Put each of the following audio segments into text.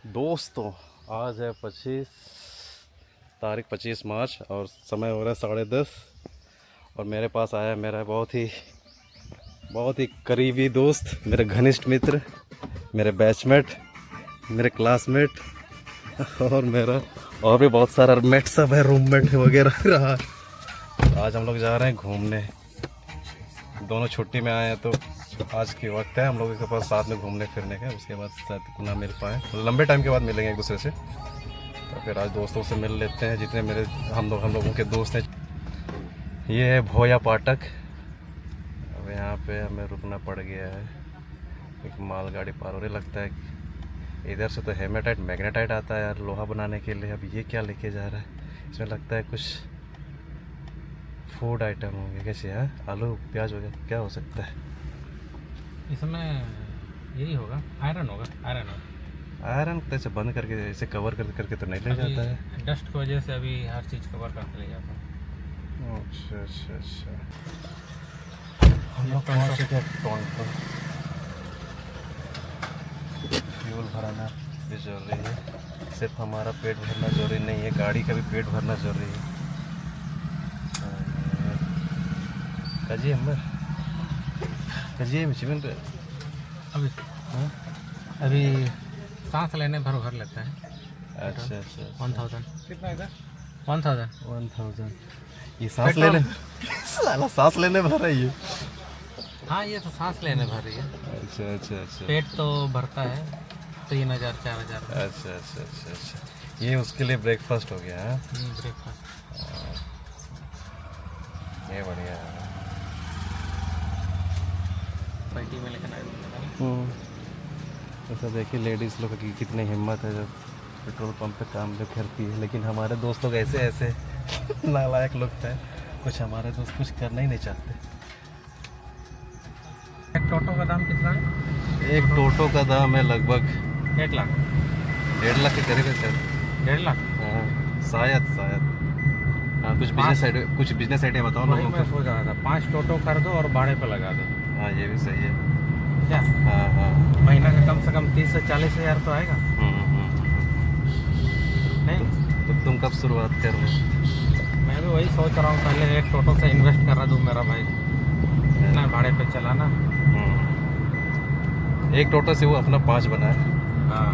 दोस्तों आज है 25 मार्च और समय हो रहा है 10:30 और मेरे पास आया मेरा बहुत ही करीबी दोस्त, मेरे घनिष्ठ मित्र, मेरे बैचमेट, मेरे क्लासमेट और मेरा और भी बहुत सारा मेट सब है, रूममेट वगैरह रहा। आज हम लोग जा रहे हैं घूमने, दोनों छुट्टी में आए हैं तो आज की वक्त है हम लोगों के पास साथ में घूमने फिरने का। उसके बाद शायद ना मिल पाए, लंबे टाइम के बाद मिलेंगे एक दूसरे से, तो फिर आज दोस्तों से मिल लेते हैं जितने मेरे हम लोगों के दोस्त हैं। ये है भोया पाटक। अब यहाँ पे हमें रुकना पड़ गया है, एक मालगाड़ी पार हो रही। लगता है कि इधर से तो हेमेटाइट मैग्नेटाइट आता है यार लोहा बनाने के लिए। अब ये क्या लेके जा रहा है, इसमें लगता है कुछ फूड आइटम होंगे कैसे है, आलू प्याज वगैरह क्या हो सकता है इसमें। यही होगा, आयरन होगा। आयरन कैसे बंद करके ऐसे कवर करके तो नहीं ले जाता है। डस्ट की वजह से अभी हर चीज़ कवर करके ले जाता है। अच्छा हम लोग पहुँच चुके हैं टोरंटो। फ्यूल भराना भी जरूरी है, सिर्फ हमारा पेट भरना जरूरी नहीं है, गाड़ी का भी पेट भरना जरूरी है। कजिए मिचिमन अभी सांस लेने भर लेते हैं। अच्छा 1000 कितना है? 1000 ये सांस लेने साला सांस लेने भर रही है। हाँ, ये तो सांस लेने भर रही है। अच्छा पेट तो भरता है 3000 4000। अच्छा ये उसके लिए ब्रेकफास्ट हो गया है। ब्रेकफास्ट ये बढ़िया है। पार्टी में लेकर आए। ऐसा देखिए लेडीज़ लोग की कितनी हिम्मत है जब पेट्रोल पंप पे काम जो करती है। लेकिन हमारे दोस्त लोग ऐसे नालायक लोग थे, कुछ हमारे दोस्त कुछ करना ही नहीं चाहते। एक टोटो का दाम कितना है? एक टोटो का दाम है लगभग 1 लाख 1.5 लाख के करीब है सर। 1.5 लाख। हाँ शायद हाँ कुछ बिजनेस आइडिया बताओ वही लोगों मैं को। सोच रहा था 5 टोटो कर दो और भाड़े पे लगा दो। हाँ ये भी सही है। क्या हाँ महीना का कम से कम 30 से 40 हज़ार तो आएगा। नहीं तो तुम कब शुरुआत कर रहे हो? मैं भी वही सोच रहा हूँ, पहले एक टोटो से इन्वेस्ट करा दूँ मेरा भाई, इतना भाड़े पे चलाना। एक टोटो से वो अपना 5 बना है। हाँ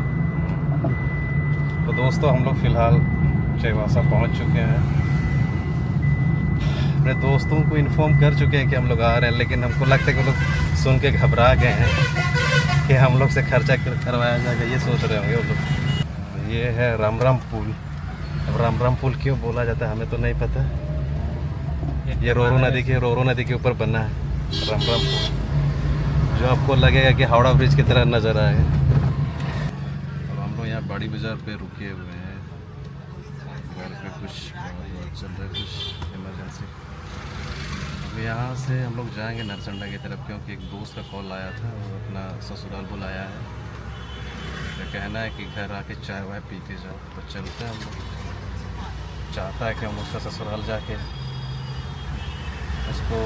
तो दोस्तों हम लोग फ़िलहाल चाईबासा पहुंच चुके हैं। अपने दोस्तों को इन्फॉर्म कर चुके हैं कि हम लोग आ रहे हैं, लेकिन हमको लगता है कि वो लोग सुन के घबरा गए हैं कि हम लोग से खर्चा करवाया जाएगा, ये सोच रहे होंगे वो लोग। ये है रामराम पुल। अब रामराम पुल क्यों बोला जाता है हमें तो नहीं पता। ये रोरो नदी के ऊपर बना है रामराम पुल, जो आपको लगेगा कि हावड़ा ब्रिज की तरह नज़र आएगा। अब हम लोग यहाँ बड़ी बाज़ार पे रुके हुए हैं, घर पे कुछ चल रहा है, कुछ इमरजेंसी। अब यहाँ से हम लोग जाएंगे नरसंडा की तरफ, क्योंकि एक दोस्त का कॉल आया था, वो अपना ससुराल बुलाया है। तो कहना है कि घर आके चाय वाय पी के जाओ, तो चलते हैं हम लोग। चाहता है कि हम उसका ससुराल जाके उसको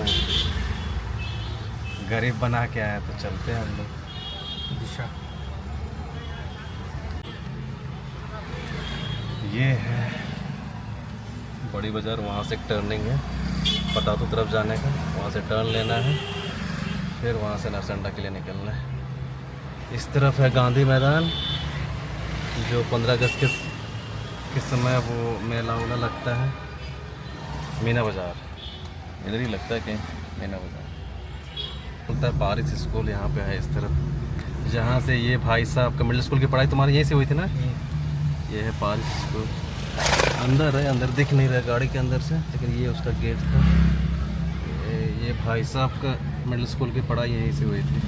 गरीब बना के आए, तो चलते हैं हम लोग। दिशा ये है बड़ी बाज़ार, वहाँ से एक टर्निंग है पतातू तरफ जाने का, वहाँ से टर्न लेना है, फिर वहाँ से नरसंडा के लिए निकलना है। इस तरफ है गांधी मैदान, जो 15 अगस्त के समय वो मेला वेला लगता है। मीना बाज़ार इधर ही लगता है कहीं, मीना बाज़ार बोलता है। पारिस स्कूल यहाँ पे है इस तरफ, जहाँ से ये भाई साहब का मिडिल स्कूल की पढ़ाई तुम्हारी यहीं से हुई थी ना। ये है पारिस स्कूल, अंदर है, अंदर दिख नहीं रहा गाड़ी के अंदर से, लेकिन ये उसका गेट था। ये भाई साहब का मिडिल स्कूल की पढ़ाई यहीं से हुई थी।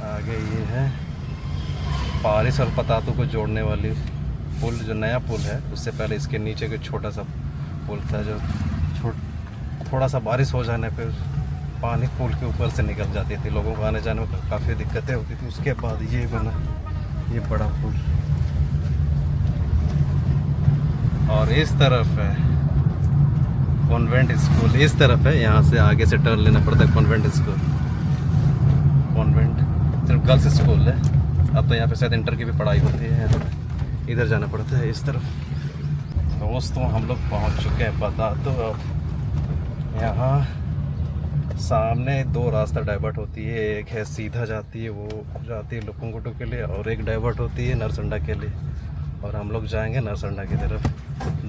आगे ये है पारिस और पतातू को जोड़ने वाली पुल, जो नया पुल है। उससे पहले इसके नीचे के छोटा सा पुल था, जो थोड़ा सा बारिश हो जाने पर पानी पुल के ऊपर से निकल जाती थी, लोगों को आने जाने में काफ़ी दिक्कतें होती थी। उसके बाद ये बना, ये बड़ा पुल। और इस तरफ है कॉन्वेंट स्कूल, इस तरफ है, यहाँ से आगे से टर्न लेना पड़ता है। कॉन्वेंट स्कूल, कॉन्वेंट सिर्फ गर्ल्स स्कूल है। अब तो यहाँ पे शायद इंटर की भी पढ़ाई होती है, इधर जाना पड़ता है इस तरफ। दोस्तों हम लोग पहुँच चुके हैं बता तो। अब यहाँ सामने दो रास्ता डाइवर्ट होती है, एक है सीधा जाती है, वो जाती है लुपुंगुटू के लिए, और एक डाइवर्ट होती है नरसंडा के लिए। और हम लोग जाएंगे नरसंडा की तरफ,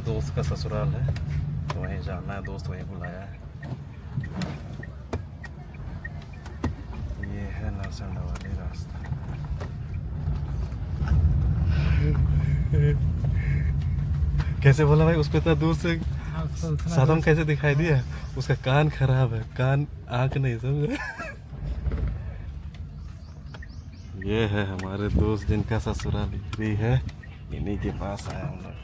दोस्त का ससुराल है तो वहीं जाना है, दोस्त वहीं बुलाया है। ये है नरसंडा वाली रास्ता। कैसे बोला भाई उस पे इतना दूर से सादम कैसे दिखाई दिया? उसका कान खराब है, कान आँख नहीं समझे। ये है हमारे दोस्त जिनका ससुराल भी है, इन्हीं के पास आया हम लोग।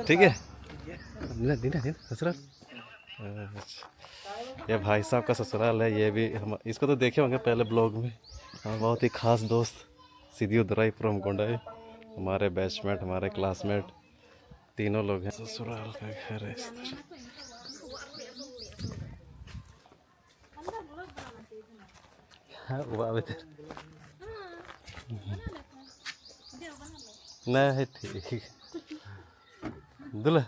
ठीक है ससुराल। ये भाई साहब का ससुराल है, ये भी हम इसको तो देखे होंगे पहले ब्लॉग में। बहुत ही खास दोस्त सिद्धू दुराई फ्रॉम गोंडाई, हमारे बैचमेट, हमारे क्लासमेट, तीनों लोग हैं। ससुराल का घर है इस तरह। नहीं ठीक दुल्हा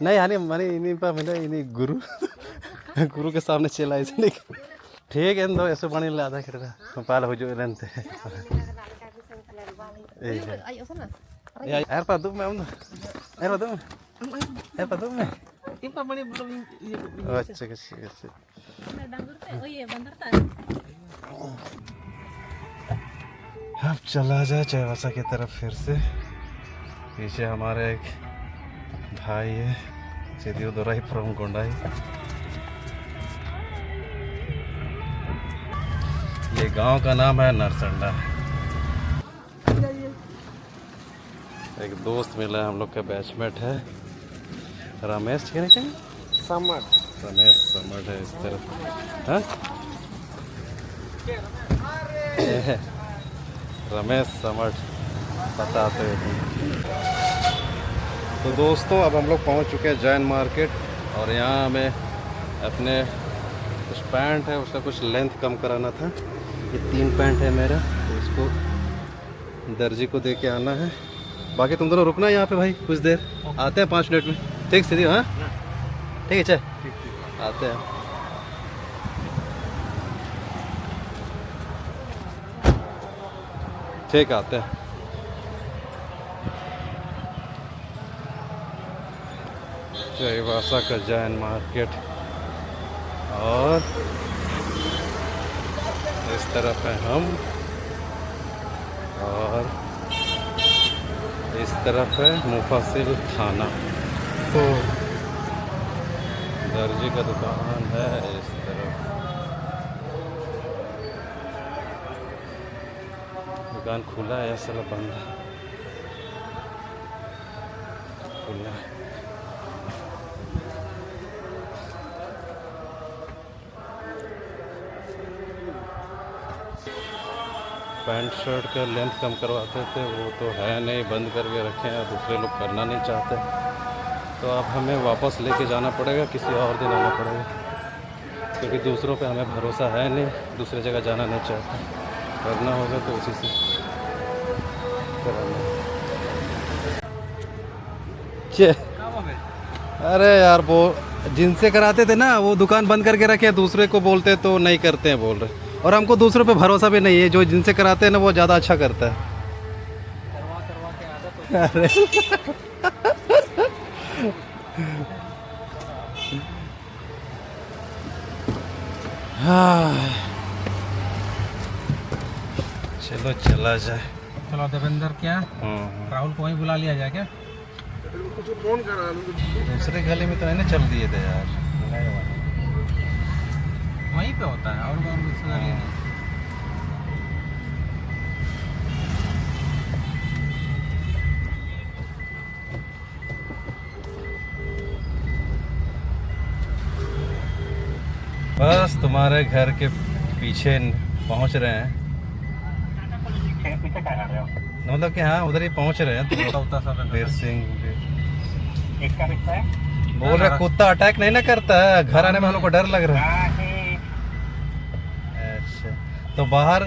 नहीं आने मनी इन्हीं पर मिले, इन्हीं गुरु गुरु के सामने चला इसलिए ठीक है। दो ऐसे पानी लादा करता पाल हो जो रहते यार पा दूं मैं यार पा दूं यार पा दूं मैं अच्छा अच्छा अब चला जाए चाईबासा की तरफ फिर से। पीछे हमारे एक भाई है सिद्धू दुराई फ्रॉम गोंडाई। ये गांव का नाम है नरसंडा। एक दोस्त मिला है हम लोग का, बैचमेट है रमेश, समट, रमेश समट है इस तरफ। हाँ रमेश समट बताते हैं। तो दोस्तों अब हम लोग पहुंच चुके हैं जैन मार्केट, और यहाँ हमें अपने कुछ पैंट है उसका कुछ लेंथ कम कराना था। ये 3 पैंट है मेरा, तो इसको दर्जी को दे के आना है। बाकी तुम दोनों रुकना यहाँ पे भाई कुछ देर, आते हैं 5 मिनट में। ठीक सीधी, हाँ ठीक है चल आते हैं। ठीक आते हैं। चाईबासा का जैन मार्केट, और इस तरफ है हम, और इस तरफ है मुफस्सिल थाना। तो दर्जी का दुकान है इस तरफ। दुकान खुला है या साला बंद है? खुला है। पैंट शर्ट का लेंथ कम करवाते थे, वो तो है नहीं, बंद करके रखे हैं, दूसरे लोग करना नहीं चाहते। तो अब हमें वापस लेके जाना पड़ेगा, किसी और दिन आना पड़ेगा, क्योंकि दूसरों पे हमें भरोसा है नहीं, दूसरी जगह जाना नहीं चाहते। करना होगा तो उसी से कराना। अरे यार वो जिनसे कराते थे ना, वो दुकान बंद करके रखे, दूसरे को बोलते तो नहीं करते हैं बोल रहे। और हमको दूसरों पे भरोसा भी नहीं है, जो जिनसे कराते हैं ना वो ज़्यादा अच्छा करता है। अरे हाँ चलो चला जाए। चलो देवेंद्र, क्या राहुल को वहीं बुला लिया जाए क्या? फोन करा दूसरे गली में तो है ना, चल दिए थे यार। वहीं पे होता है और दूसरे गली नहीं। बस तुम्हारे घर के पीछे पहुंच रहे हैं, मतलब कि हाँ उधर ही पहुंच रहे हैं। तो वीर सिंह बोल रहे कुत्ता अटैक नहीं ना करता है, घर आने में हम लोग को डर लग रहा है। अच्छा तो बाहर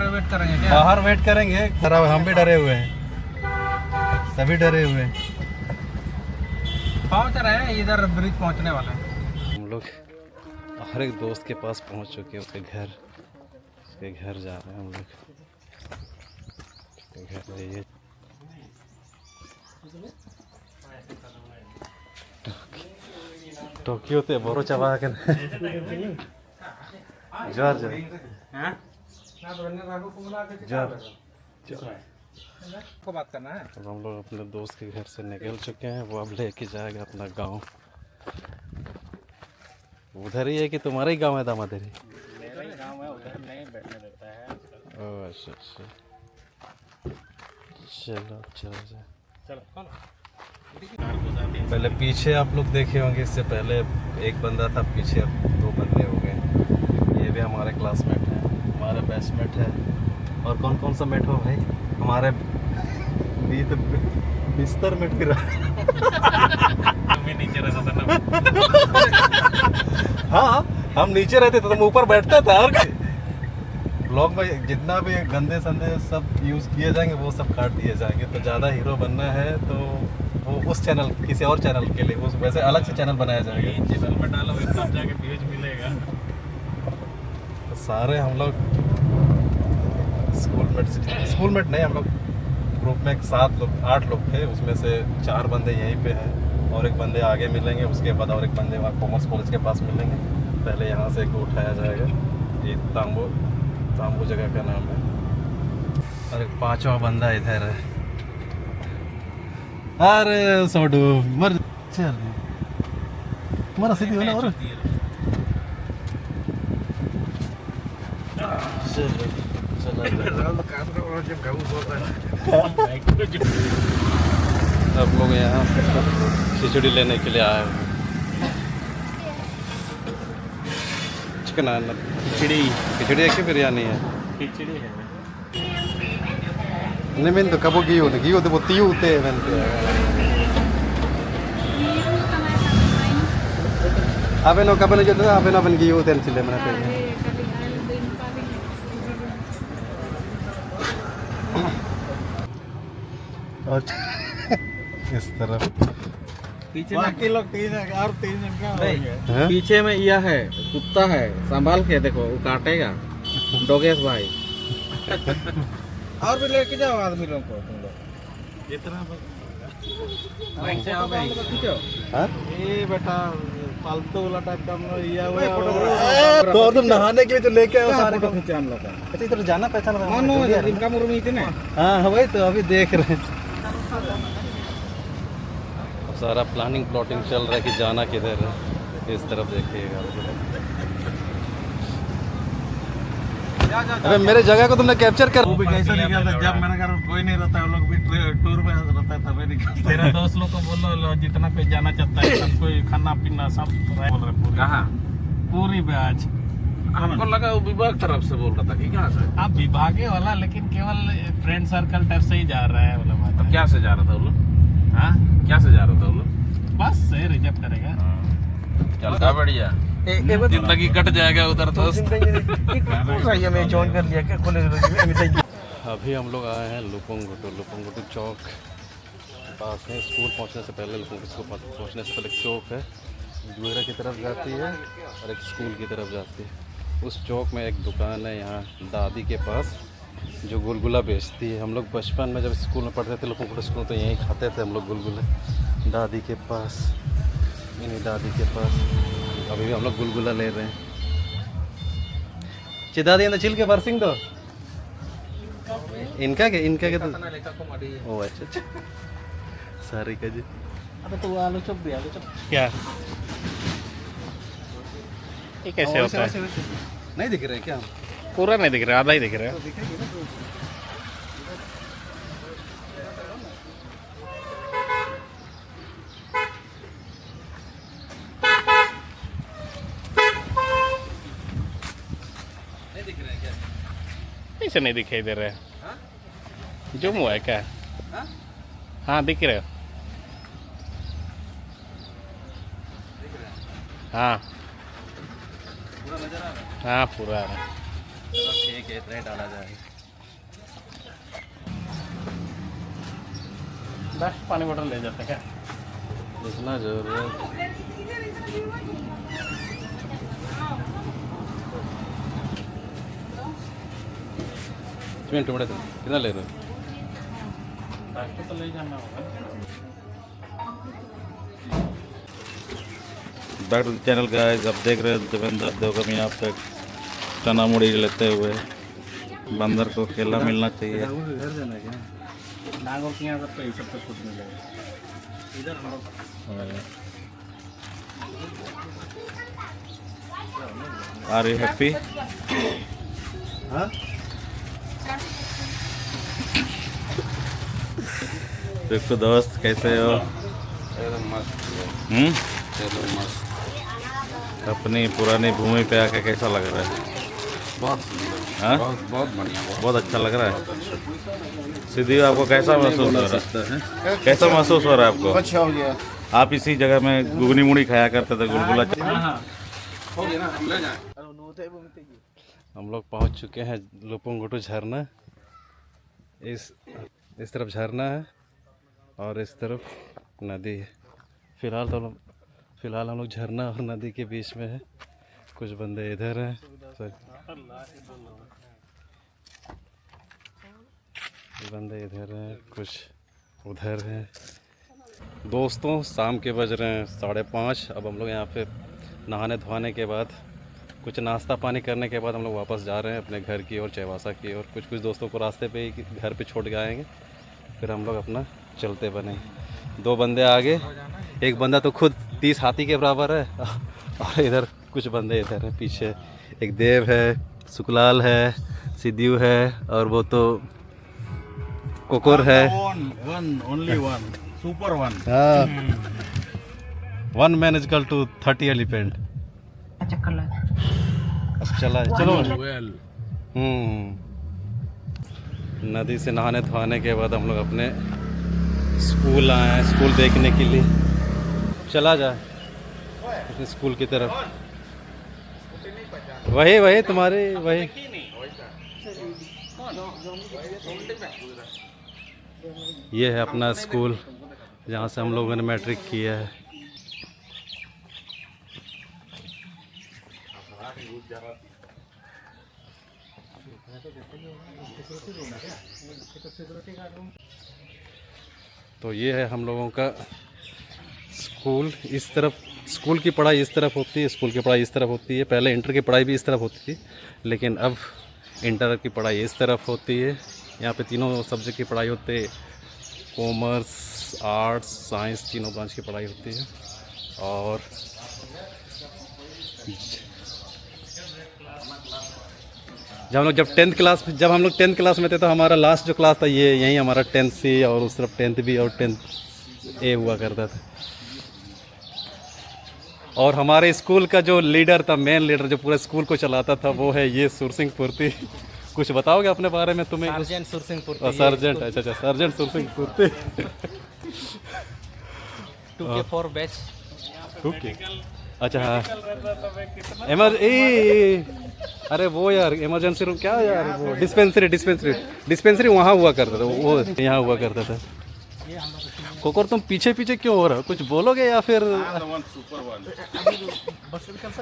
वेट करेंगे क्या? बाहर वेट करेंगे। खराब हम भी डरे हुए हैं, सभी डरे हुए हैं। पहुंच रहे हैं, इधर ब्रिज पहुंचने वाला है। हम लोग हर एक दोस्त के पास पहुंच चुके हैं, उसके घर जा रहे हैं हम लोग। घर है ये टोक्यो ते बड़ो चाबा के जार जार को बात करना है। अब हम लोग अपने दोस्त के घर से निकल चुके हैं, वो अब लेके जाएगा अपना गांव। उधर ही है कि तुम्हारा ही गांव है दामादेरी? मेरा ही गांव है, उधर नहीं बैठने देता है। ओह अच्छा अच्छा, चलो चलो चलो पहले पीछे आप लोग देखे होंगे, इससे पहले एक बंदा था, पीछे अब 2 बंदे हो गए। ये भी हमारे क्लासमेट हैं, हमारे बैचमेट है। और कौन कौन सा मेट हो भाई? हमारे भी तो बिस्तर में फिर नीचे रहता था ना। हाँ हम नीचे रहते थे, तुम ऊपर बैठता था। और ब्लॉग में जितना भी गंदे संदे सब यूज़ किए जाएंगे वो सब काट दिए जाएंगे। तो ज़्यादा हीरो बनना है तो वो उस चैनल, किसी और चैनल के लिए उस वैसे अलग से चैनल बनाया जाएगा। चैनल में डालो तब जाके व्यूज मिलेगा। तो सारे हम लोग स्कूलमेट नहीं, हम लोग ग्रुप में 7 लोग 8 लोग थे, उसमें से 4 बंदे यहीं पे हैं और एक बंदे आगे मिलेंगे। उसके बाद और एक बंदे वहाँ कॉमर्स कॉलेज के पास मिलेंगे। पहले यहाँ से एक उठाया जाएगा, ये तांबू जगह का नाम है। और एक 5वां बंदा इधर है। अरे सोडू मर चल मरा सीधी हो ना। और अब लोग यहाँ खिचड़ी लेने के लिए आए हैं। चिकन खिचड़ी है कि बिरयानी है? खिचड़ी है। नहीं मैंने तो कबो गियो तो वो तीयू होते हैं मैंने। आपे नो कबने जो आपे नो अपन गियो होते हैं चिल्ले मैंने पे। और इस तरफ पीछे बाकी लोग 3 का पीछे में यह है, कुत्ता है, संभाल के देखो वो काटेगा। डोगेश भाई और भी लेके जाओ आदमी लोग को, तुम लोग जितना ये बेटा फालतू वाला टाइप का तो और तुम नहाने के लिए तो लेके आओ सारे को। खींचे हम लोग का। अच्छा इधर जाना पहचान इनका मुर्मी इतने। हाँ वही तो अभी देख रहे हैं। अब सारा प्लानिंग प्लॉटिंग चल रहा है कि जाना किधर है। इस तरफ देखिएगा। अबे मेरे जगह को तुमने कैप्चर कर। वो भी कैसे निकलता जब मेरे घर में कोई नहीं रहता है, वो लोग भी टूर में रहता है तभी निकलता। तेरा दोस्त लोग को बोलो जितना कोई जाना चाहता है सबको खाना पीना सब बोल रहे। कहाँ पूरी ब्याज? हमको लगा वो विभाग तरफ से बोल रहा था कि कहाँ से? आप विभागे वाला, लेकिन केवल फ्रेंड सर्कल टाइप से ही जा रहा है बोला बात। क्या से जा रहा था वो लोग? हाँ क्या से जा रहा था वो लोग? बस से रिजर्व करेगा। चलता बढ़िया, जिंदगी कट जाएगा उधर तो। अभी हम लोग आए हैं लुपुंगुटू चौक पास में। स्कूल पहुंचने से पहले पहुंचने से पहले एक चौक है, जुएरा की तरफ जाती है और एक स्कूल की तरफ जाती है। उस चौक में एक दुकान है यहाँ दादी के पास जो गुलगुला बेचती है। हम लोग बचपन में जब स्कूल में पढ़ते थे लुपुंगुटू स्कूल, तो यहीं खाते थे हम लोग गुलगुले दादी के पास, इन्हीं दादी के पास। अभी भी हम लोग गुलगुला ले रहे हैं। दादी अंदर चिल के बरसिंग दो इनका के तो ओ अच्छा अच्छा सारी का जी। अरे तो आलू चप भी, आलू चप क्या ये कैसे होता है? नहीं दिख रहे क्या? पूरा नहीं दिख रहा, आधा ही दिख रहा है। कैसे नहीं दिखाई दे रहा है? जूम हुआ है क्या? हाँ दिख रहे हो। हाँ पूरा नजर आ रहा है। हाँ पूरा आ रहा है। चलो ठीक है, इतना ही डाला जाए। बस पानी बोतल ले जाते क्या? जितना जरूरत। मिनट बड़े कितना ले रहे हो? रास्ते तो ले जाना होगा। Back to the channel guys, आप देख रहे हैं देवेंद्र देवगम यहाँ पे चना मुड़ी लेते हुए। बंदर को केला मिलना चाहिए। घर जाना है क्या? नागों के यहाँ तो ये सब तो कुछ मिलेगा। इधर हम लोग आर यू हैप्पी? हाँ? देखो दोस्त कैसे हो? एकदम मस्त। चलो मस्त। अपनी पुरानी भूमि पे आके कैसा लग रहा है? बहुत सुंदर। हाँ? बहुत बढ़िया। बहुत अच्छा लग रहा है। सिद्धि आपको कैसा महसूस हो रहा है? कैसा महसूस हो रहा है आपको? अच्छा हो गया। आप इसी जगह में घुगनी मुड़ी खाया करते थे, गुलगुला। हो गया ना, हम ले जाए। हम लोग पहुंच चुके हैं लुपुंगुटू झरना। इस तरफ झरना है और इस तरफ नदी है। फिलहाल हम लोग झरना और नदी के बीच में है। कुछ बंदे इधर हैं, बंदे इधर हैं, कुछ उधर हैं। दोस्तों शाम के बज रहे हैं 5:30। अब हम लोग यहाँ पे नहाने धोने के बाद, कुछ नाश्ता पानी करने के बाद हम लोग वापस जा रहे हैं अपने घर की ओर, चैवासा की ओर। कुछ दोस्तों को रास्ते पे ही घर पे छोड़ के आएंगे, फिर हम लोग अपना चलते बने। 2 बंदे आगे, एक बंदा तो खुद 30 हाथी के बराबर है, और इधर कुछ बंदे इधर हैं पीछे। एक देव है, सुकलाल है, सिद्धू है, और वो तो कुकुर है। Only one, super one. हाँ, 1 man is equal to 30 elephant. अब चलो। नदी से नहाने धोने के बाद हम लोग अपने स्कूल आए हैं, स्कूल देखने के लिए। चला जाए अपने स्कूल की तरफ। वही तुम्हारे वही। ये है अपना स्कूल जहाँ से हम लोगों ने मैट्रिक किया है। तो ये है हम लोगों का स्कूल। इस तरफ स्कूल की पढ़ाई इस तरफ होती है, स्कूल की पढ़ाई इस तरफ होती है। पहले इंटर की पढ़ाई भी इस तरफ होती थी, लेकिन अब इंटर की पढ़ाई इस तरफ होती है। यहाँ पे तीनों सब्जेक्ट की पढ़ाई होती है, कॉमर्स, आर्ट्स, साइंस, तीनों ब्रांच की पढ़ाई होती है। और जब हम लोग 10th क्लास में थे तो हमारा लास्ट जो क्लास था ये यहीं हमारा 10th सी, और उस तरफ 10th बी और 10th ए हुआ करता था। और हमारे स्कूल का जो लीडर था, मेन लीडर जो पूरे स्कूल को चलाता था, वो है ये सुरसिंह पूर्ति। कुछ बताओगे अपने बारे में? तुम्हें सर्जेंट सुरसिंह पूर्ति। सर्जेंट, अच्छा, सर्जेंट सुरसिंह पूर्ति। 2K4 batch. ओके, अच्छा हाँ। अरे वो यार इमरजेंसी रूम क्या यार, वो डिस्पेंसरी वहाँ हुआ करता था, वो यहाँ हुआ करता था। कोकर तुम पीछे क्यों हो रहा हो? कुछ बोलोगे या फिर?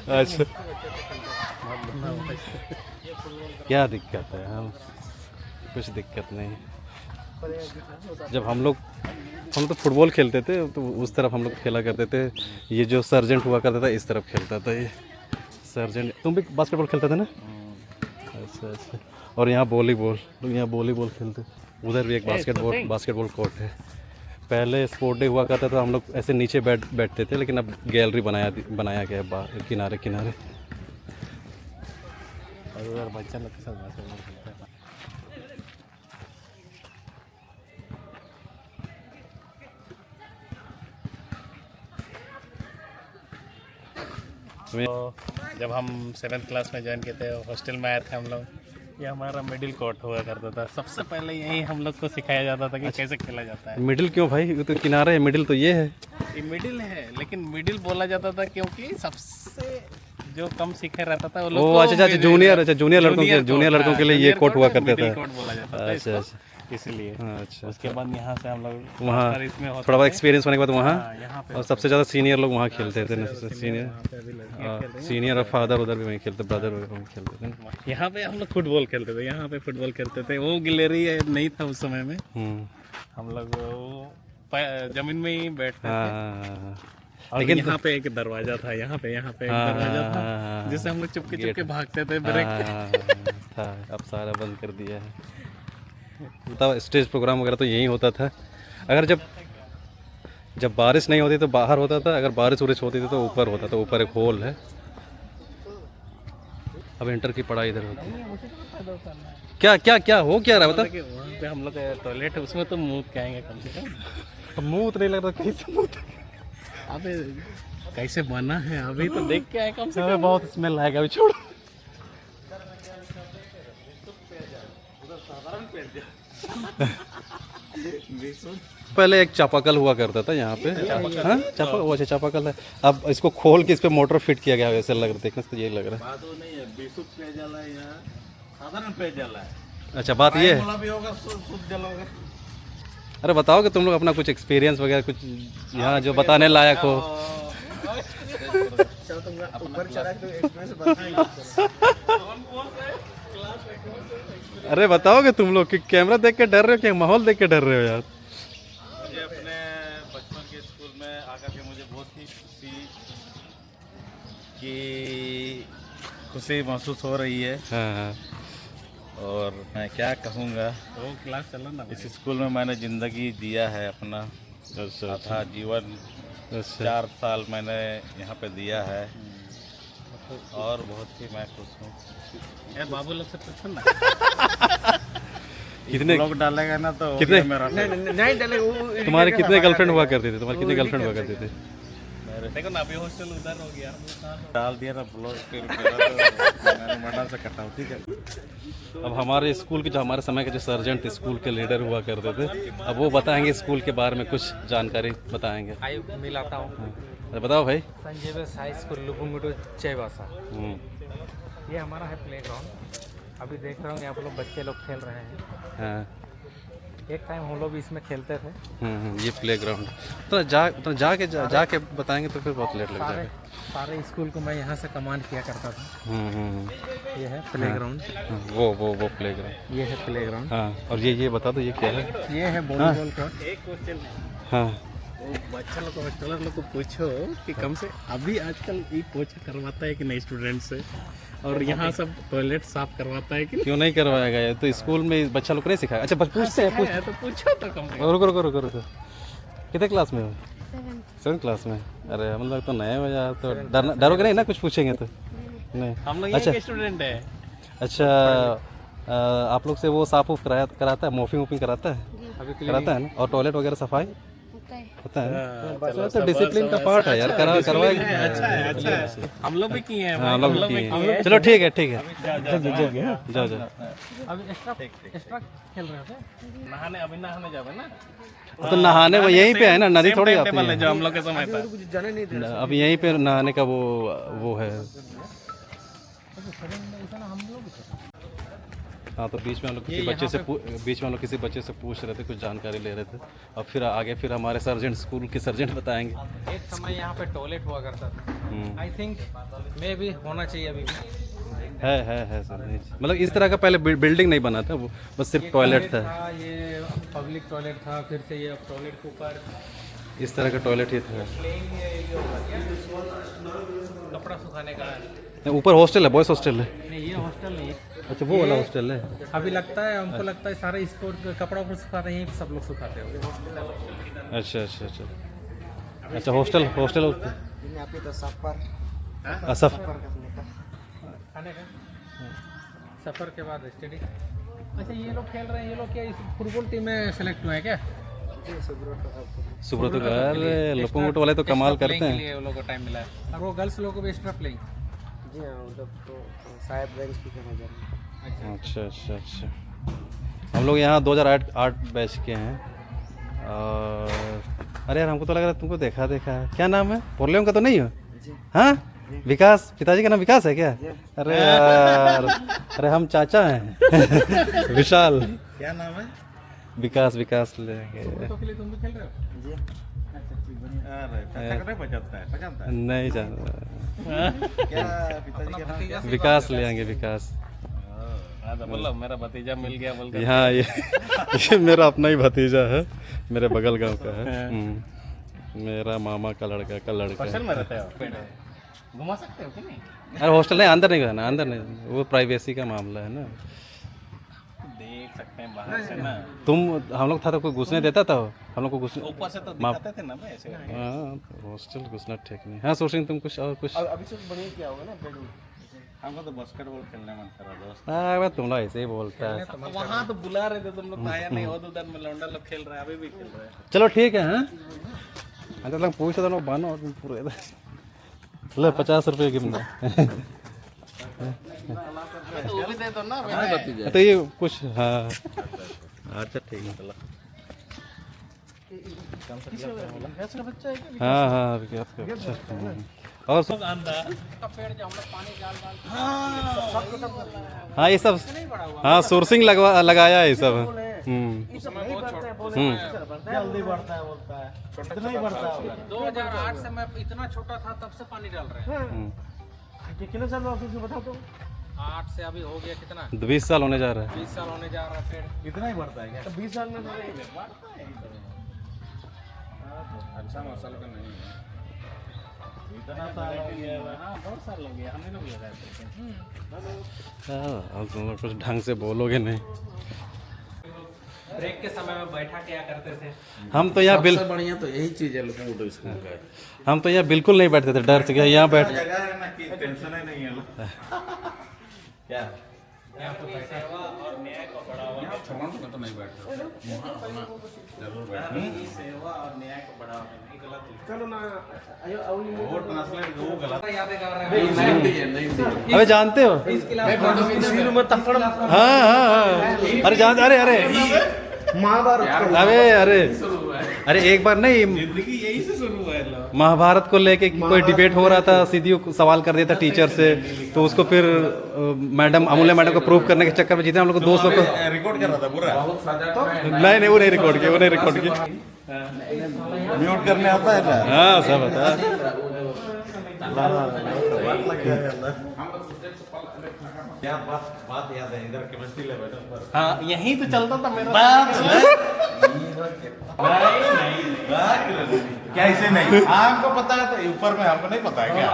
अच्छा, क्या दिक्कत है? हम कुछ दिक्कत नहीं। जब हम लोग तो फुटबॉल खेलते थे तो उस तरफ हम लोग खेला करते थे। ये जो सर्जेंट हुआ करता था इस तरफ खेलता था ये सर्जेंट। तुम भी बास्केटबॉल खेलते थे ना? अच्छा। और यहाँ वॉलीबॉल खेलते। उधर भी एक बास्केटबॉल कोर्ट है। पहले स्पोर्ट डे हुआ करता था, हम लोग ऐसे नीचे बैठते थे, लेकिन अब गैलरी बनाया गया है किनारे। और उधर बच्चा लोग के साथ बास्केटबॉल खेलता है। तो जब हम 7th क्लास में ज्वाइन किए थे, हॉस्टल में आए थे हम लोग, ये हमारा मिडिल कोर्ट हुआ करता था। सबसे पहले यही हम लोग को सिखाया जाता था कि कैसे खेला जाता है। मिडिल क्यों भाई, ये तो किनारे है, मिडिल तो ये है। ये मिडिल है, लेकिन मिडिल बोला जाता था क्योंकि सबसे जो कम सीखे रहता था वो लोग ओ को अच्छा अच्छा, जूनियर जूनियर लड़कों के लिए ये कोर्ट हुआ करता मिडिल था। कोर्ट बोला जाता था अच्छा इसको, अच्छा इसलिए। अच्छा। उसके बाद यहाँ से हम लोग वहाँ इसमें होता थोड़ा बहुत एक्सपीरियंस होने के बाद वहाँ, यहाँ पे और सबसे ज़्यादा सीनियर लोग वहाँ खेलते थे। सीनियर वहाँ पे अभी लड़कियाँ खेल रही हैं। सीनियर और फादर उधर भी वहीं खेलते, ब्रदर वगैरह वहीं खेलते थे। यहाँ पे हम लोग फुटबॉल खेलते थे, यहाँ पे फुटबॉल खेलते थे। वो गिलेरी नहीं था उस समय में, हम लोग जमीन में ही बैठते थे। हाँ, और लेकिन यहाँ पे एक दरवाजा था, यहाँ पे एक दरवाजा था जिससे हम लोग चुपके चुपके भागते थे ब्रेक था। अब सारा बंद कर दिया है। बताओ, स्टेज प्रोग्राम वगैरह तो यहीं होता था। अगर जब बारिश नहीं होती तो बाहर होता था, अगर बारिश उरिश होती थी तो ऊपर होता था। ऊपर एक हॉल है। अब इंटर की पढ़ाई इधर होती है। क्या क्या क्या हो क्या रहा है बता। वहाँ पे हम लोग टॉयलेट है, उसमें तो मुँह क्या आएंगे कम से कम। अब मुँह तो नहीं लग रहा, कैसे मुँह? अबे कैसे बना है अभी तो देख के आए कम से कम। बहुत स्मेल आएगा, अभी छोड़ो। पहले एक चापाकल हुआ करता था यहाँ पे। हाँ वो अच्छा चापाकल है। अब इसको खोल के इस पे मोटर फिट किया गया है, वैसे लग रहा, देखने से तो यही लग रहा है। बात वो नहीं है, बेसुध पेयजल है या साधारण पेयजल है। अच्छा बात ये है। भी होगा, शुद्ध जल होगा। अरे बताओ कि तुम लोग अपना कुछ एक्सपीरियंस वगैरह कुछ यहाँ जो बताने लायक हो। अरे बताओ कि तुम लोग कि कैमरा देख के डर रहे हो कि माहौल देख के डर रहे हो यार। मुझे अपने बचपन के स्कूल में आकर के मुझे बहुत ही खुशी महसूस हो रही है। हाँ। और मैं क्या कहूँगा, वो क्लास चला ना। इस स्कूल में मैंने ज़िंदगी दिया है अपना आधा जीवन। 4 साल मैंने यहाँ पे दिया है और बहुत ही मैं खुश हूँ। यार बाबू लोग से पूछो ना। कितने लोग डालेगा ना तो कितने मेरा नहीं डालेगा। तुम्हारे कितने गर्लफ्रेंड हुआ करते थे? तुम्हारे कितने गर्लफ्रेंड हुआ करते थे? देखो ना, अभी हॉस्टल उधर हो गया, डाल दिया ना ब्लॉग पे, मैंने मना से कटा। ठीक है। अब हमारे स्कूल के जो हमारे समय के जो सर्जेंट स्कूल के लीडर हुआ करते थे, अब वो बताएंगे स्कूल के बारे में कुछ जानकारी बताएंगे। मिलाता हूँ। अरे बताओ भाई। Sanjeev high school Lupungutu Chaibasa. ये हमारा है प्लेग्राउंड। अभी देख रहा हूँ आप लोग बच्चे लोग खेल रहे हैं। हाँ। एक टाइम हम लोग भी इसमें खेलते थे। ये प्लेग्राउंड तो जाके बताएंगे तो फिर बहुत लेट लग जाएगा। सारे स्कूल को मैं यहाँ से कमांड किया करता था। ये है प्लेग्राउंड। वो प्लेग्राउंड। ये है प्लेग्राउंड। हाँ। और ये बता दो ये क्या है? ये है वॉलीबॉल कोर्ट। एक क्वेश्चन है। हाँ। बच्चा लोग को हॉस्टलर लोग को पूछो कि कम से अभी आजकल ये पोछा करवाता है कि नहीं स्टूडेंट से, और यहाँ सब टॉयलेट साफ करवाता है कि क्यों नहीं करवाएगा? ये तो स्कूल में बच्चा लोग नहीं सिखाया। अच्छा पूछते हैं, तो पूछो तो कम से कम। रुको। कितने क्लास में हो? 7th क्लास में। अरे हम लोग तो नए हो यार, तो डरोगे नहीं ना कुछ पूछेंगे तो? नहीं हम लोग अच्छा ये स्टूडेंट है। अच्छा आप लोग से वो साफ उफ कराता है, मॉपिंग कराता है? अभी कराता है ना? और टॉयलेट वगैरह सफाई होता है ना? तो डिसिप्लिन का पार्ट है यार, करवाएगा। अच्छा है। हम लोग भी किए हैं। हम लोग भी किए हैं। चलो ठीक है जाओ। अभी एक्स्ट्रा खेल रहे थे। नहाने अभी नहाने जावे ना, तो नहाने वो यहीं पे है ना, नदी थोड़ी आती टेबल है है। जो हम लोग के समय था। अब यहीं पे नहाने का वो है। हाँ तो बीच में हम लोग किसी बच्चे से पूछ रहे थे, कुछ जानकारी ले रहे थे। और फिर आगे हमारे स्कूल के सर्जेंट बताएंगे। एक समय यहाँ पे टॉयलेट हुआ करता था। आई थिंक मे भी होना चाहिए अभी भी। है सर। मतलब इस तरह का पहले बिल्डिंग नहीं बना था, वो बस सिर्फ टॉयलेट था। ये पब्लिक टॉयलेट था, फिर से ये टॉयलेट के ऊपर इस तरह का टॉयलेट ही था। कपड़ा सुखाने का। ऊपर हॉस्टल है, बॉयज हॉस्टल है। नहीं ये हॉस्टल नहीं है। अच्छा वो वाला हॉस्टल है। अभी लगता है हमको लगता है सारे स्पोर्ट कपड़ा ऊपर सुखाते हैं, यहीं सब लोग सुखाते हैं। अच्छा हॉस्टल खाने का सफ़र के बाद स्टडी। अच्छा ये लोग खेल रहे हैं, ये लोग क्या इस फुटबॉल टीम में सेलेक्ट हुए हैं क्या? सुब्रत लुपुंगुट वाले तो कमाल करते हैं। वो लोगों को टाइम मिला है, और वो गर्ल्स लोगों को भी एक्स्ट्रा प्लेइंग। जी हाँ, मतलब तो साहेबगंज की कहना जा रही है। अच्छा अच्छा अच्छा। हम लोग यहाँ 2008 बैच के हैं। और अरे यार हमको तो लग रहा है तुमको देखा देखा है। क्या नाम है? पोर्लेम का तो नहीं हो? हाँ विकास, पिताजी का नाम विकास है क्या? अरे यार, अरे हम चाचा हैं विशाल। क्या नाम है? विकास, विकास लेंगे। के लिए तुम भी खेल रहे हो? अरे चाचा को नहीं पहचानता है? नहीं जानता। क्या पिताजी का नाम क्या? विकास ले आएंगे, विकास। हाँ तो बोलो मेरा भतीजा मिल गया बोल कर। हाँ ये मेरा अपना ही भतीजा है, मेरे बगल गांव का है। मेरा मामा का लड़का हॉस्टल में रहते हो? घुमा सकते हो कि नहीं? अरे हॉस्टल नहीं, अंदर नहीं जाना, अंदर नहीं, वो प्राइवेसी का मामला है ना। देख सकते हैं बाहर से ना। हम लोग था तो कोई घुसने देता था? हम लोग को घुसने ऊपर से तो दिखाते थे ना मैं ऐसे। हाँ हॉस्टल घुसना ठीक नहीं। हाँ सोच रही तुम कुछ और कुछ। अभी से बढ़िया क्या होगा ना बेड। हमको तो बास्केटबॉल खेलने मन कर रहा दोस्त। हाँ मैं तुम लोग ऐसे ही बोलता है। वहाँ तो बुला रहे थे तुम लोग, आया नहीं हो। उधर में लौंडा लोग खेल रहे हैं, अभी भी खेल रहे हैं। चलो ठीक है। हाँ अंदर लग पूछ था बानो और पूरे ले 50 रुपये गिरना। वो भी दे दो ना। तो ये कुछ हाँ अच्छा ठीक है चलो। हाँ हाँ विकास का अच्छा। और सब हाँ ये सब हाँ सोर्सिंग लगाया है ये सब। जल्दी बढ़ता है बोलता है, इतना ही बढ़ता है। 2008 से मैं इतना छोटा था तब से पानी डाल रहे हैं। कितने साल ऑफिस में बताओ तो? 8 से अभी हो गया कितना? 20 साल होने जा रहा है। 20 साल होने जा रहा है। पेड़ इतना ही बढ़ता है क्या? तो 20 साल में अच्छा मौसम का नहीं है। इतना साल हो गया। हाँ बहुत साल हो गया, हमें लोग लगाए थे। हाँ अब तुम लोग कुछ ढंग से बोलोगे नहीं। ब्रेक के समय में बैठा क्या करते थे? हम तो यहाँ बढ़िया तो यही चीज है लोगों को स्कूल का। हम तो यहाँ बिल्कुल नहीं बैठते थे, डर से कि यहाँ बैठ। जगह है ना कि टेंशन ही नहीं है लोग। क्या यहाँ पे बैठा और न्याय को बढ़ावा तो नहीं बैठते जरूर बैठते। सेवा और न्याय को बढ़ावा नहीं गलत है। चलो ना वोट नस्ल वो गलत है। यादें कर रहे हैं। अबे जानते हो? हाँ हाँ हाँ अरे जानते, अरे अरे महाभारत अरे एक बार नहीं, जिंदगी यही से शुरू हुआ है लोग। महाभारत को लेके कोई डिबेट हो रहा था, सीधी सवाल कर दिया था टीचर से, तो उसको फिर मैडम अमूल्य मैडम को प्रूफ करने के चक्कर में जीते हम लोग को दोस्त लोग को। रिकॉर्ड कर रहा था पूरा। नहीं वो नहीं रिकॉर्ड किया, वो नहीं रिकॉर्ड किया। म्यूट करने आता है ना? हाँ सब बता। क्या बात याद है इधर केमिस्ट्री लैब है। हाँ यही तो चलता था मेरा। क्या इसे नहीं आपको पता है तो ऊपर में हमको नहीं पता है क्या?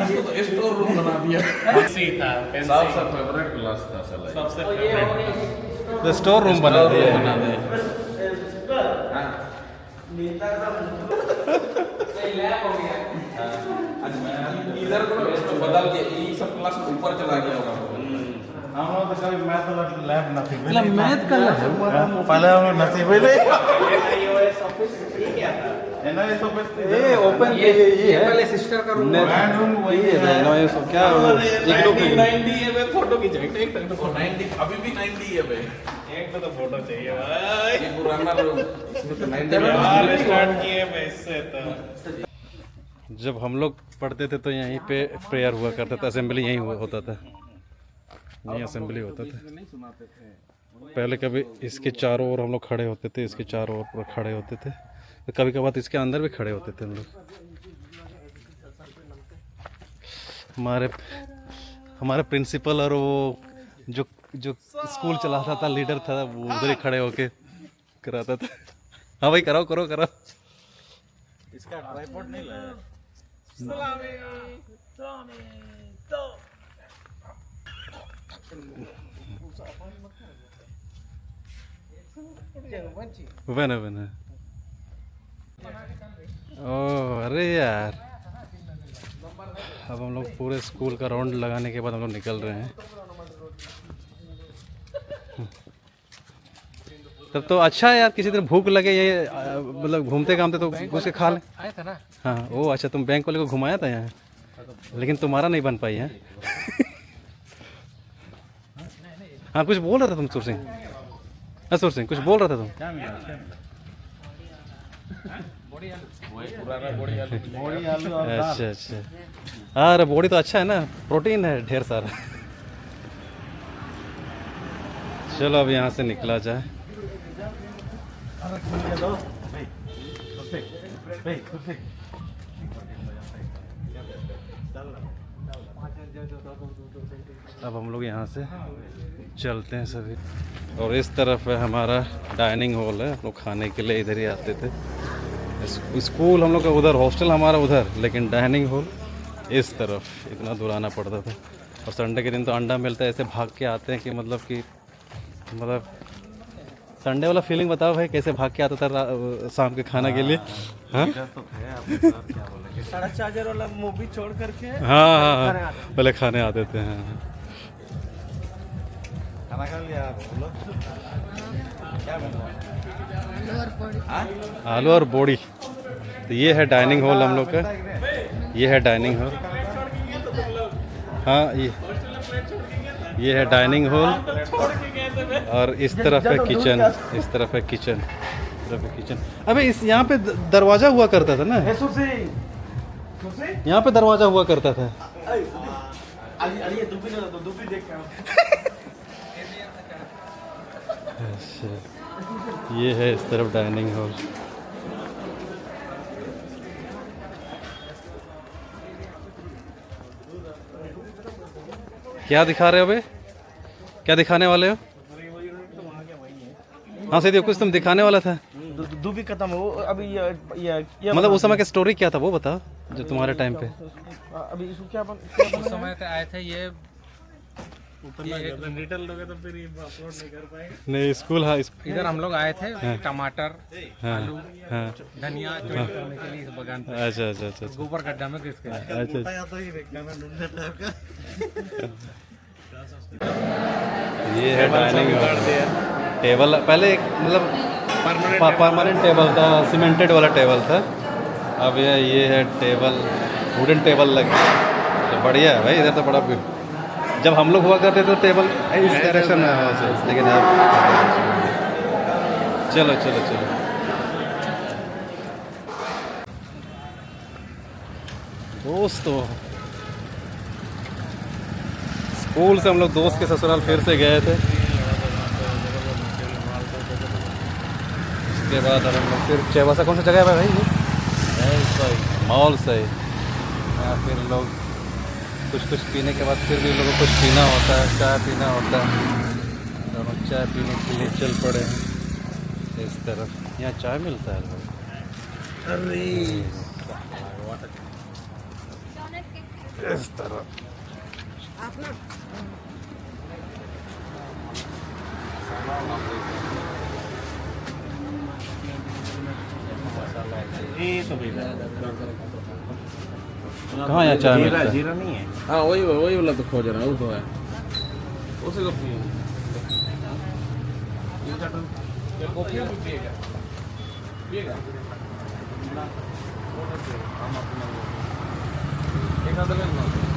इसको तो स्टोर रूम बना दिया। सबसे फेवरेट क्लास था साला। तो स्टोर रूम बना दिया है। इधर को बदल के ये सब क्लास ऊपर चला गया होगा। हम लोग तो कभी मैथ लैब नहीं थी। मतलब मैथ का लैब पहले हम लोग नहीं पहले ये ओपन ये है पहले सिस्टर का रूम बैंड रूम वही है। ये सब क्या एक लोग 90 है वे फोटो खींचे। एक तो 90 अभी भी 90 है वे। एक तो फोटो चाहिए भाई। ये पुराना रूम इसमें तो 90 यार स्टार्ट किए मैं इससे तो। जब हम लोग पढ़ते थे तो यहीं पे प्रेयर हुआ करता था, असेंबली यहीं होता था, यहीं असेंबली होता था। पहले कभी इसके चारों ओर हम लोग खड़े होते थे, इसके चारों ओर पूरा खड़े होते थे, तो कभी कभार इसके अंदर भी खड़े होते थे हम लोग। हमारे प्रिंसिपल और वो जो जो स्कूल चलाता था, लीडर था, वो उधर ही खड़े होके कराता था। हाँ भाई कराओ करो कराओ। इसका ट्राइपॉड नहीं लाया। बना बना। ओह अरे यार, अब हम लोग पूरे स्कूल का राउंड लगाने के बाद हम लोग निकल रहे हैं। तब तो अच्छा है यार, किसी तरह भूख लगे ये मतलब घूमते घामते तो घुस के खा लें। आए थे ना। हाँ वो अच्छा, तुम बैंक वाले को घुमाया था यहाँ, लेकिन तुम्हारा नहीं बन पाई है। हाँ कुछ बोल रहा था तुम सुर सिंह? हाँ सुर सिंह कुछ बोल रहा था तुम? अच्छा अच्छा। अरे बॉडी तो अच्छा है ना, प्रोटीन है ढेर सारा। चलो अब यहाँ से निकला जाए। अब हम लोग यहाँ से चलते हैं सभी। और इस तरफ है हमारा डाइनिंग हॉल है, हम लोग खाने के लिए इधर ही आते थे। स्कूल हम लोग का उधर, हॉस्टल हमारा उधर, लेकिन डाइनिंग हॉल इस तरफ, इतना दूर आना पड़ता था। और संडे के दिन तो अंडा मिलता है, ऐसे भाग के आते हैं कि मतलब संडे वाला फीलिंग बताओ भाई, कैसे भाग के आता था शाम के खाना के लिए। हाँ सारा चार्जर वाला मूवी छोड़ करके हाँ हाँ पहले खाने आते थे। हाँ खाना खा लिया बोलो क्या आलू और बोड़ी। तो ये है डाइनिंग हॉल हम लोग का, ये है डाइनिंग हॉल। हाँ ये है डाइनिंग हॉल और इस तरफ है किचन, इस तरफ है किचन, इस तरफ है किचन। अबे इस यहाँ पे दरवाजा हुआ करता था ना, यहाँ पे दरवाजा हुआ करता था। अच्छा ये है इस तरफ डाइनिंग हॉल। क्या दिखा रहे हो बे, क्या दिखाने वाले हो? हाँ सीधे कुछ तुम दिखाने वाला था। दूबी खत्म हो अभी ये मतलब उस समय की स्टोरी क्या था वो बताओ, जो तुम्हारे टाइम पे। अभी इसको क्या उस समय तो आए थे ये डिटेल लोगे तो फिर अपलोड नहीं कर पाएंगे। नहीं स्कूल, हाँ इधर हम लोग आए थे टमाटर हाँ आलू हाँ धनिया चोरी करने के लिए इस बगान पे। अच्छा अच्छा अच्छा अच्छा गोबर गड्ढा में घिस गए। अच्छा। तो ही देखना ना ढूंढने टाइप का ये है डाइनिंग हॉल। टेबल पहले एक मतलब परमानेंट टेबल था, सीमेंटेड वाला टेबल था। अब ये है टेबल, वुडन टेबल लगी, तो बढ़िया है भाई। इधर तो बड़ा, जब हम लोग हुआ करते तो टेबल इस डायरेक्शन में हुआ से, लेकिन अब चलो चलो चलो। दोस्तों स्कूल से हम लोग दोस्त के ससुराल फिर से गए थे, उसके बाद अब हम लोग फिर चेवासा, कौन सा जगह है भाई ये? मॉल से। फिर लोग कुछ पीने के बाद फिर भी लोगों को कुछ पीना होता है, चाय पीना होता है, तो हम चाय पीने के लिए चल पड़े हैं इस तरफ। यहाँ चाय मिलता है भाई। अरे इस तरफ ये तो भैया कहाँ यहाँ चाय मिलता है? जीरा नहीं है। हाँ वही वाला तो खोज रहा हूँ, वो तो है उसी को पिए। कॉफी भी पिएगा एक आधा लेना।